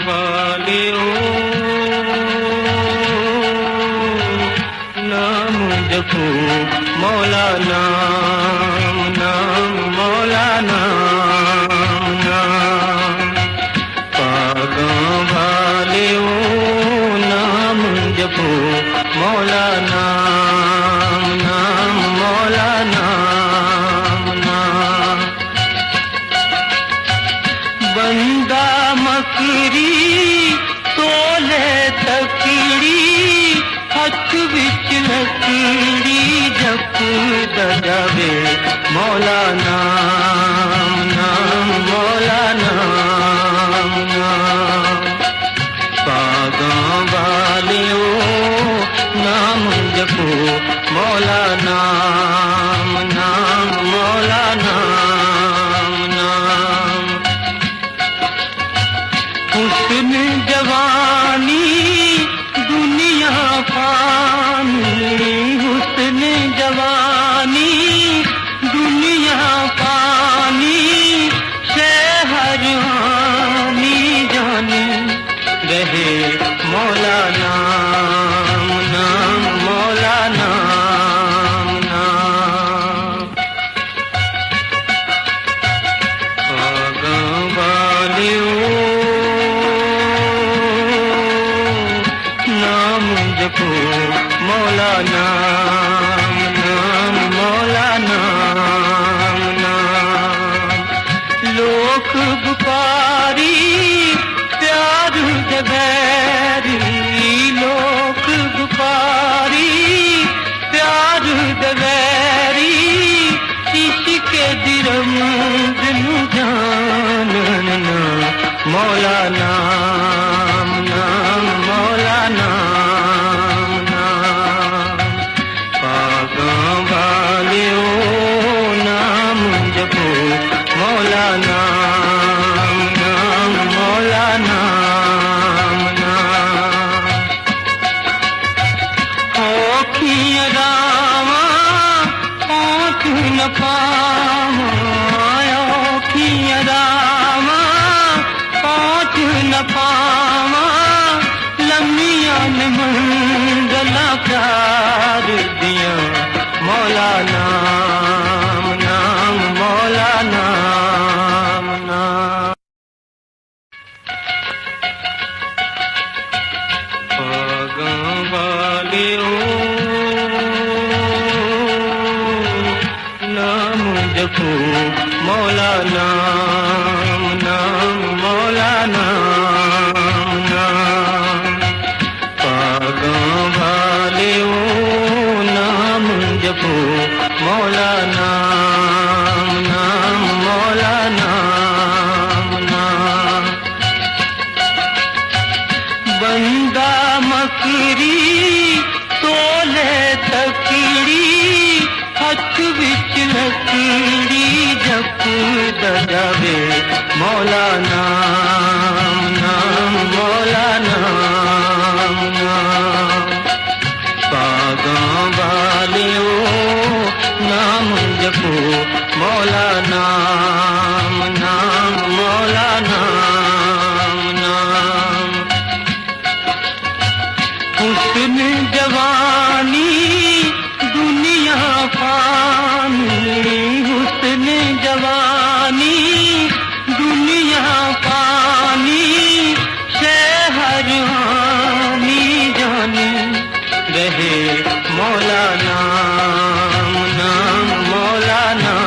वालियों नाम जपो मौला नाम नाम मौला नाम नाम पागों वालियों नाम जपो मौला नाम नाम मौला नाम नाम बंदा मकरी तोले तकड़ी हथ विच लकड़ी जप दजावे मौला नाम नाम मौला नाम नाम पागों वालियों नाम जपो मौला नाम नाम मौला नाम नाम हुस्न जवानी दुनिया फानी हुस्न जवानी दुनिया फानी शहर हानी जानी रहे मौला नाम नाम मौला नाम नाम पागों वालियों नाम जपो मौला नाम नाम मौला नाम नाम लोक बुकारी प्यार दबैरी लोक बुकारी प्यार दबैरी इश्क दिरम दिनु जानना मौला नाम नाम मौला नाम नाम पागों वालियों नाम जपो मौला नाम नाम मौला नाम नाम औखियां रावां पहुँच न पावां औखियां रावां पहुँच न पावां लम्मियां न मंज़िलां प्यार दियां मौला नाम नाम मौला नाम नाम पागों वालियों नाम जपो मौला नाम नाम मौला नाम नाम पागों वालियों नाम जपो मौला नाम नाम मौला नाम नाम बंदा मकरी तोले तकड़ी हथ विच लकड़ी जप दजावे मौला नाम नाम मौला नाम नाम पागों वालियों नाम जपो मौला नाम नाम मौला नाम नाम हुस्न जवानी दुनिया फानी हुस्न जवानी दुनिया फानी शहर हानी जानी रहे मौला नाम नाम मौला नाम